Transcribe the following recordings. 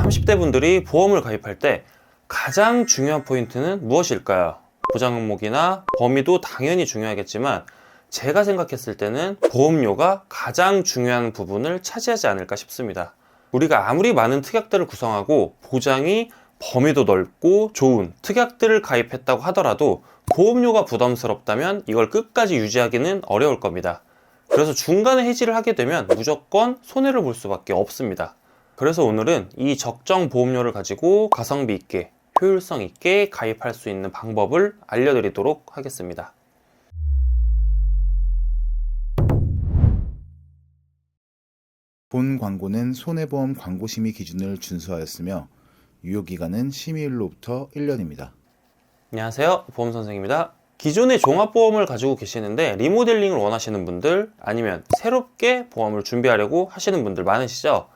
30대 분들이 보험을 가입할 때 가장 중요한 포인트는 무엇일까요? 보장 항목이나 범위도 당연히 중요하겠지만 제가 생각했을 때는 보험료가 가장 중요한 부분을 차지하지 않을까 싶습니다. 우리가 아무리 많은 특약들을 구성하고 보장이 범위도 넓고 좋은 특약들을 가입했다고 하더라도 보험료가 부담스럽다면 이걸 끝까지 유지하기는 어려울 겁니다. 그래서 중간에 해지를 하게 되면 무조건 손해를 볼 수밖에 없습니다. 그래서 오늘은 이 적정 보험료를 가지고 가성비 있게 효율성 있게 가입할 수 있는 방법을 알려드리도록 하겠습니다. 본 광고는 손해보험 광고심의 기준을 준수하였으며 유효기간은 심의일로부터 1년입니다. 안녕하세요, 보험선생입니다. 기존의 종합보험을 가지고 계시는데 리모델링을 원하시는 분들 아니면 새롭게 보험을 준비하려고 하시는 분들 많으시죠?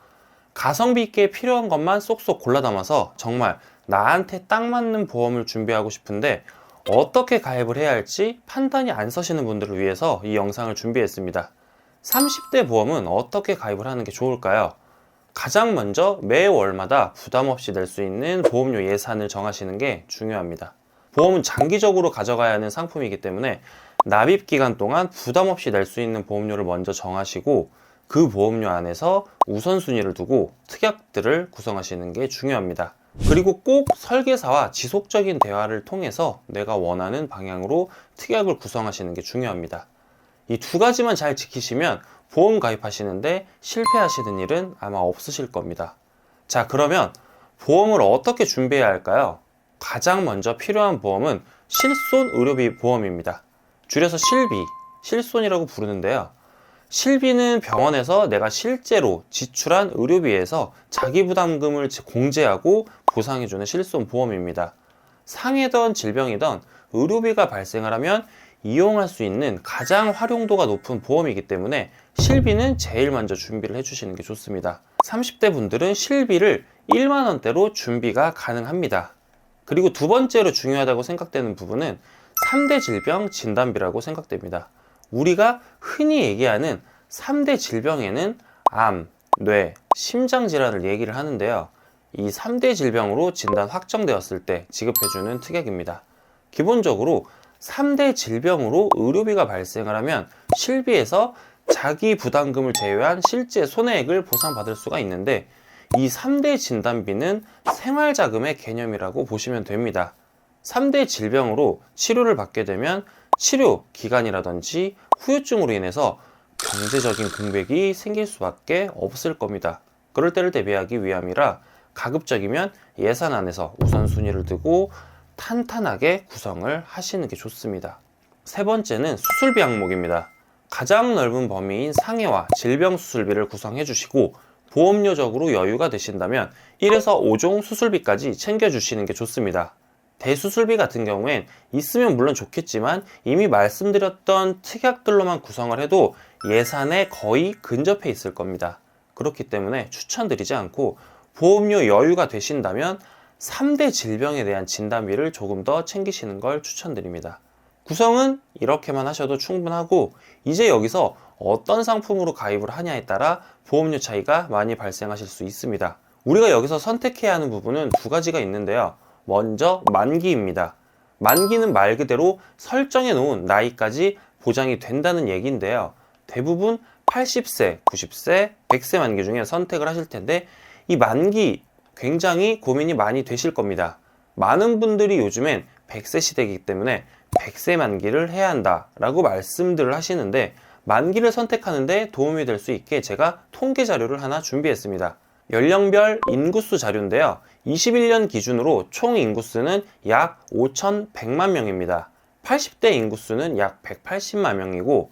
가성비 있게 필요한 것만 쏙쏙 골라 담아서 정말 나한테 딱 맞는 보험을 준비하고 싶은데 어떻게 가입을 해야 할지 판단이 안 서시는 분들을 위해서 이 영상을 준비했습니다. 30대 보험은 어떻게 가입을 하는 게 좋을까요? 가장 먼저 매월마다 부담 없이 낼 수 있는 보험료 예산을 정하시는 게 중요합니다. 보험은 장기적으로 가져가야 하는 상품이기 때문에 납입 기간 동안 부담 없이 낼 수 있는 보험료를 먼저 정하시고 그 보험료 안에서 우선순위를 두고 특약들을 구성하시는 게 중요합니다. 그리고 꼭 설계사와 지속적인 대화를 통해서 내가 원하는 방향으로 특약을 구성하시는 게 중요합니다. 이 두 가지만 잘 지키시면 보험 가입하시는데 실패하시는 일은 아마 없으실 겁니다. 자, 그러면 보험을 어떻게 준비해야 할까요? 가장 먼저 필요한 보험은 실손 의료비 보험입니다. 줄여서 실비, 실손이라고 부르는데요. 실비는 병원에서 내가 실제로 지출한 의료비에서 자기부담금을 공제하고 보상해주는 실손 보험입니다. 상해던 질병이던 의료비가 발생을 하면 이용할 수 있는 가장 활용도가 높은 보험이기 때문에 실비는 제일 먼저 준비를 해주시는 게 좋습니다. 30대 분들은 실비를 1만원대로 준비가 가능합니다. 그리고 두 번째로 중요하다고 생각되는 부분은 3대 질병 진단비라고 생각됩니다. 우리가 흔히 얘기하는 3대 질병에는 암, 뇌, 심장 질환을 얘기를 하는데요. 이 3대 질병으로 진단 확정되었을 때 지급해주는 특약입니다. 기본적으로 3대 질병으로 의료비가 발생을 하면 실비에서 자기 부담금을 제외한 실제 손해액을 보상받을 수가 있는데 이 3대 진단비는 생활자금의 개념이라고 보시면 됩니다. 3대 질병으로 치료를 받게 되면 치료 기간이라든지 후유증으로 인해서 경제적인 공백이 생길 수밖에 없을 겁니다. 그럴 때를 대비하기 위함이라 가급적이면 예산 안에서 우선순위를 두고 탄탄하게 구성을 하시는 게 좋습니다. 세 번째는 수술비 항목입니다. 가장 넓은 범위인 상해와 질병 수술비를 구성해 주시고 보험료적으로 여유가 되신다면 1에서 5종 수술비까지 챙겨주시는 게 좋습니다. 대수술비 같은 경우엔 있으면 물론 좋겠지만 이미 말씀드렸던 특약들로만 구성을 해도 예산에 거의 근접해 있을 겁니다. 그렇기 때문에 추천드리지 않고 보험료 여유가 되신다면 3대 질병에 대한 진단비를 조금 더 챙기시는 걸 추천드립니다. 구성은 이렇게만 하셔도 충분하고 이제 여기서 어떤 상품으로 가입을 하냐에 따라 보험료 차이가 많이 발생하실 수 있습니다. 우리가 여기서 선택해야 하는 부분은 두 가지가 있는데요. 먼저 만기입니다. 만기는 말 그대로 설정해 놓은 나이까지 보장이 된다는 얘기인데요. 대부분 80세, 90세, 100세 만기 중에 선택을 하실 텐데 이 만기 굉장히 고민이 많이 되실 겁니다. 많은 분들이 요즘엔 100세 시대이기 때문에 100세 만기를 해야 한다라고 말씀들을 하시는데 만기를 선택하는데 도움이 될 수 있게 제가 통계 자료를 하나 준비했습니다. 연령별 인구수 자료인데요. 21년 기준으로 총 인구수는 약 5,100만 명입니다. 80대 인구수는 약 180만 명이고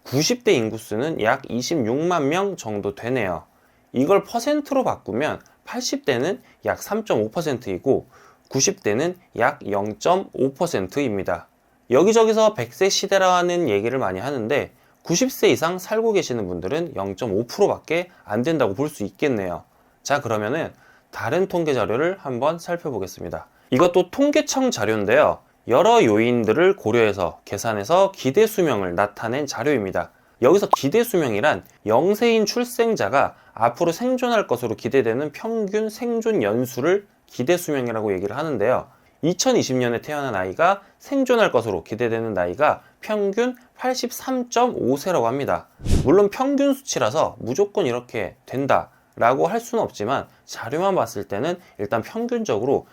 90대 인구수는 약 26만 명 정도 되네요. 이걸 퍼센트로 바꾸면 80대는 약 3.5%이고 90대는 약 0.5%입니다. 여기저기서 100세 시대라는 얘기를 많이 하는데 90세 이상 살고 계시는 분들은 0.5%밖에 안 된다고 볼 수 있겠네요. 자, 그러면은 다른 통계 자료를 한번 살펴보겠습니다. 이것도 통계청 자료인데요. 여러 요인들을 고려해서 계산해서 기대 수명을 나타낸 자료입니다. 여기서 기대 수명이란 영세인 출생자가 앞으로 생존할 것으로 기대되는 평균 생존 연수를 기대 수명이라고 얘기를 하는데요. 2020년에 태어난 아이가 생존할 것으로 기대되는 나이가 평균 83.5세라고 합니다. 물론 평균 수치라서 무조건 이렇게 된다라고 할 수는 없지만 자료만 봤을 때는 일단 평균적으로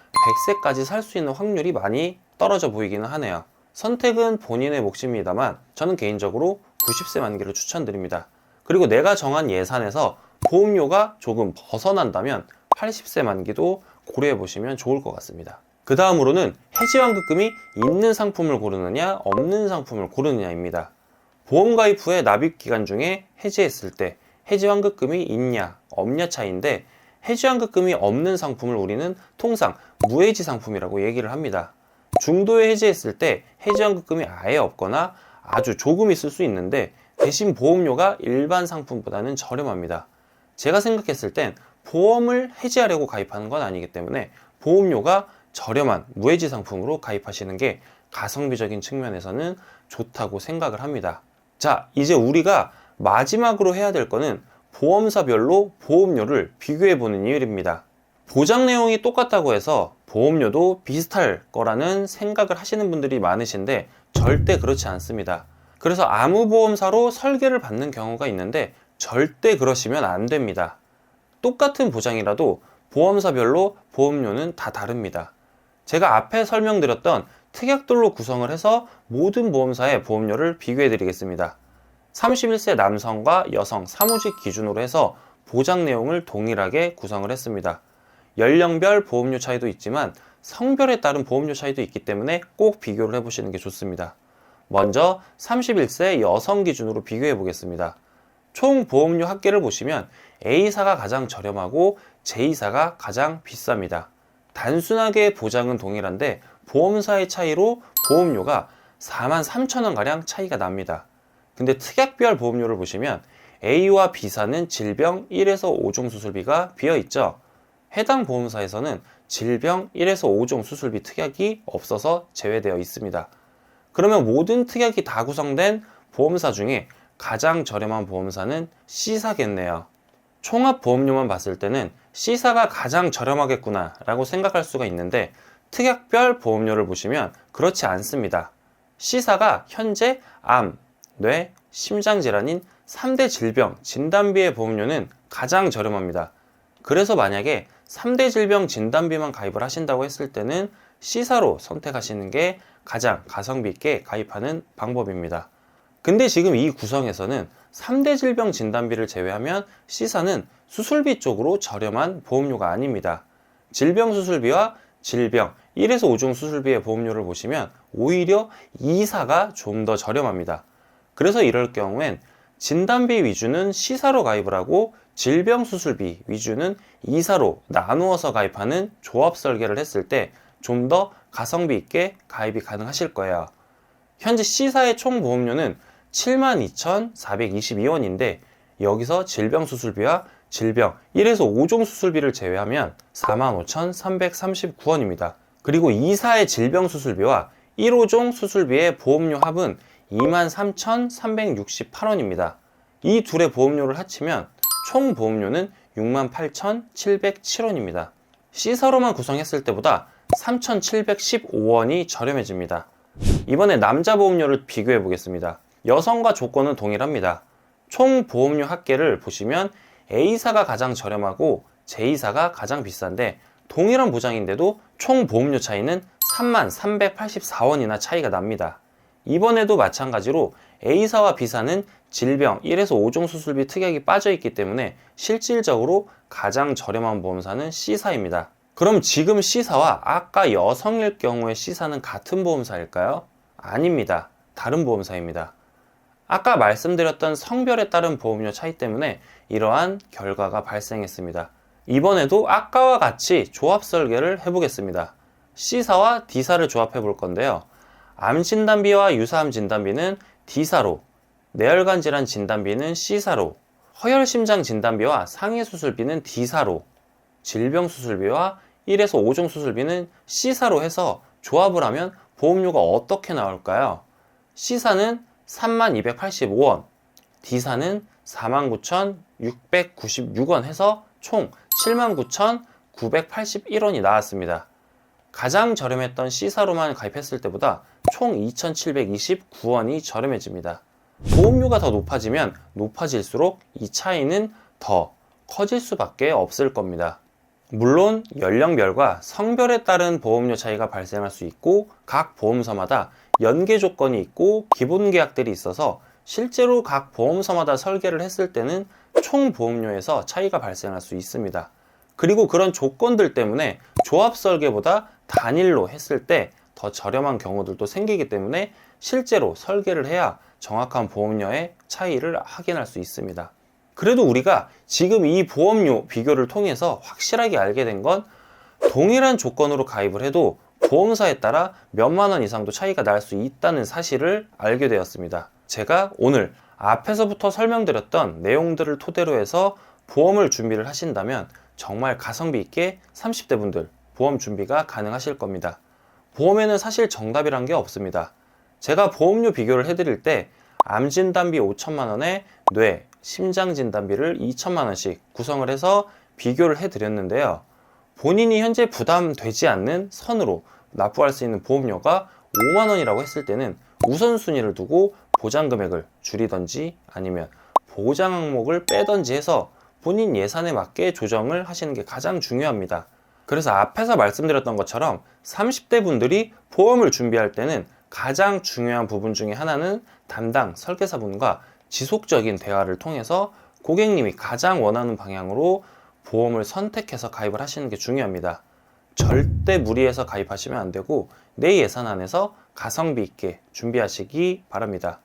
100세까지 살 수 있는 확률이 많이 떨어져 보이기는 하네요. 선택은 본인의 몫입니다만 저는 개인적으로 90세 만기를 추천드립니다. 그리고 내가 정한 예산에서 보험료가 조금 벗어난다면 80세 만기도 고려해 보시면 좋을 것 같습니다. 그 다음으로는 해지환급금이 있는 상품을 고르느냐 없는 상품을 고르느냐입니다. 보험 가입 후에 납입 기간 중에 해지했을 때 해지환급금이 있냐 없냐 차이인데, 해지환급금이 없는 상품을 우리는 통상 무해지 상품이라고 얘기를 합니다. 중도에 해지했을 때 해지환급금이 아예 없거나 아주 조금 있을 수 있는데 대신 보험료가 일반 상품보다는 저렴합니다. 제가 생각했을 땐 보험을 해지하려고 가입하는 건 아니기 때문에 보험료가 저렴한 무해지 상품으로 가입하시는 게 가성비적인 측면에서는 좋다고 생각을 합니다. 자, 이제 우리가 마지막으로 해야 될 거는 보험사별로 보험료를 비교해 보는 일입니다. 보장 내용이 똑같다고 해서 보험료도 비슷할 거라는 생각을 하시는 분들이 많으신데 절대 그렇지 않습니다. 그래서 아무 보험사로 설계를 받는 경우가 있는데 절대 그러시면 안 됩니다. 똑같은 보장이라도 보험사별로 보험료는 다 다릅니다. 제가 앞에 설명드렸던 특약들로 구성을 해서 모든 보험사의 보험료를 비교해 드리겠습니다. 31세 남성과 여성 사무직 기준으로 해서 보장 내용을 동일하게 구성을 했습니다. 연령별 보험료 차이도 있지만 성별에 따른 보험료 차이도 있기 때문에 꼭 비교를 해보시는 게 좋습니다. 먼저 31세 여성 기준으로 비교해 보겠습니다. 총 보험료 합계를 보시면 A사가 가장 저렴하고 J사가 가장 비쌉니다. 단순하게 보장은 동일한데 보험사의 차이로 보험료가 43,000원가량 차이가 납니다. 근데 특약별 보험료를 보시면 A와 B사는 질병 1에서 5종 수술비가 비어있죠. 해당 보험사에서는 질병 1에서 5종 수술비 특약이 없어서 제외되어 있습니다. 그러면 모든 특약이 다 구성된 보험사 중에 가장 저렴한 보험사는 C사겠네요. 총합보험료만 봤을 때는 C사가 가장 저렴하겠구나 라고 생각할 수가 있는데 특약별 보험료를 보시면 그렇지 않습니다. C사가 현재 암, 뇌, 심장질환인 3대 질병 진단비의 보험료는 가장 저렴합니다. 그래서 만약에 3대 질병 진단비만 가입을 하신다고 했을 때는 C사로 선택하시는 게 가장 가성비 있게 가입하는 방법입니다. 근데 지금 이 구성에서는 3대 질병 진단비를 제외하면 C사는 수술비 쪽으로 저렴한 보험료가 아닙니다. 질병 수술비와 질병 1에서 5종 수술비의 보험료를 보시면 오히려 E사가 좀 더 저렴합니다. 그래서 이럴 경우엔 진단비 위주는 C사로 가입을 하고 질병 수술비 위주는 E사로 나누어서 가입하는 조합 설계를 했을 때 좀 더 가성비 있게 가입이 가능하실 거예요. 현재 C사의 총 보험료는 72,422원인데 여기서 질병 수술비와 질병 1에서 5종 수술비를 제외하면 45,339원입니다. 그리고 E사의 질병 수술비와 1호종 수술비의 보험료 합은 23,368원입니다. 이 둘의 보험료를 합치면 총 보험료는 68,707원입니다. C사로만 구성했을 때보다 3,715원이 저렴해집니다. 이번에 남자 보험료를 비교해 보겠습니다. 여성과 조건은 동일합니다. 총 보험료 합계를 보시면 A사가 가장 저렴하고 J사가 가장 비싼데 동일한 보장인데도 총 보험료 차이는 33,384원이나 차이가 납니다. 이번에도 마찬가지로 A사와 B사는 질병 1에서 5종 수술비 특약이 빠져있기 때문에 실질적으로 가장 저렴한 보험사는 C사입니다. 그럼 지금 C사와 아까 여성일 경우의 C사는 같은 보험사일까요? 아닙니다. 다른 보험사입니다. 아까 말씀드렸던 성별에 따른 보험료 차이 때문에 이러한 결과가 발생했습니다. 이번에도 아까와 같이 조합 설계를 해보겠습니다. C사와 D사를 조합해 볼 건데요. 암 진단비와 유사암 진단비는 D사로, 뇌혈관 질환 진단비는 C사로, 허혈심장 진단비와 상해 수술비는 D사로, 질병 수술비와 1에서 5종 수술비는 C사로 해서 조합을 하면 보험료가 어떻게 나올까요? C사는 3285원, D사는 49,696원 해서 총 79,981원이 나왔습니다. 가장 저렴했던 C사로만 가입했을 때보다 총 2,729원이 저렴해집니다. 보험료가 더 높아지면 높아질수록 이 차이는 더 커질 수밖에 없을 겁니다. 물론 연령별과 성별에 따른 보험료 차이가 발생할 수 있고 각 보험사마다 연계 조건이 있고 기본 계약들이 있어서 실제로 각 보험사마다 설계를 했을 때는 총 보험료에서 차이가 발생할 수 있습니다. 그리고 그런 조건들 때문에 조합 설계보다 단일로 했을 때 더 저렴한 경우들도 생기기 때문에 실제로 설계를 해야 정확한 보험료의 차이를 확인할 수 있습니다. 그래도 우리가 지금 이 보험료 비교를 통해서 확실하게 알게 된 건 동일한 조건으로 가입을 해도 보험사에 따라 몇만 원 이상도 차이가 날 수 있다는 사실을 알게 되었습니다. 제가 오늘 앞에서부터 설명드렸던 내용들을 토대로 해서 보험을 준비를 하신다면 정말 가성비 있게 30대 분들 보험 준비가 가능하실 겁니다. 보험에는 사실 정답이란 게 없습니다. 제가 보험료 비교를 해드릴 때 암 진단비 5천만 원에 뇌, 심장 진단비를 2천만 원씩 구성을 해서 비교를 해드렸는데요. 본인이 현재 부담되지 않는 선으로 납부할 수 있는 보험료가 5만 원이라고 했을 때는 우선순위를 두고 보장 금액을 줄이던지 아니면 보장 항목을 빼던지 해서 본인 예산에 맞게 조정을 하시는 게 가장 중요합니다. 그래서 앞에서 말씀드렸던 것처럼 30대 분들이 보험을 준비할 때는 가장 중요한 부분 중에 하나는 담당 설계사분과 지속적인 대화를 통해서 고객님이 가장 원하는 방향으로 보험을 선택해서 가입을 하시는 게 중요합니다. 절대 무리해서 가입하시면 안 되고 내 예산 안에서 가성비 있게 준비하시기 바랍니다.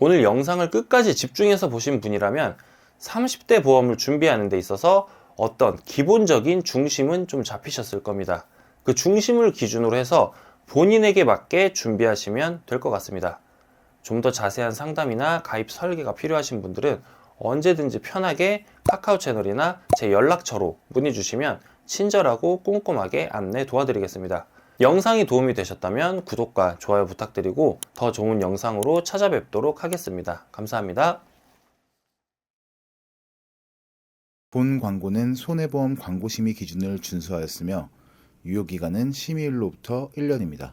오늘 영상을 끝까지 집중해서 보신 분이라면 30대 보험을 준비하는 데 있어서 어떤 기본적인 중심은 좀 잡히셨을 겁니다. 그 중심을 기준으로 해서 본인에게 맞게 준비하시면 될 것 같습니다. 좀 더 자세한 상담이나 가입 설계가 필요하신 분들은 언제든지 편하게 카카오 채널이나 제 연락처로 문의 주시면 친절하고 꼼꼼하게 안내 도와드리겠습니다. 영상이 도움이 되셨다면 구독과 좋아요 부탁드리고 더 좋은 영상으로 찾아뵙도록 하겠습니다. 감사합니다. 본 광고는 손해보험 광고심의 기준을 준수하였으며 유효기간은 심의일로부터 1년입니다.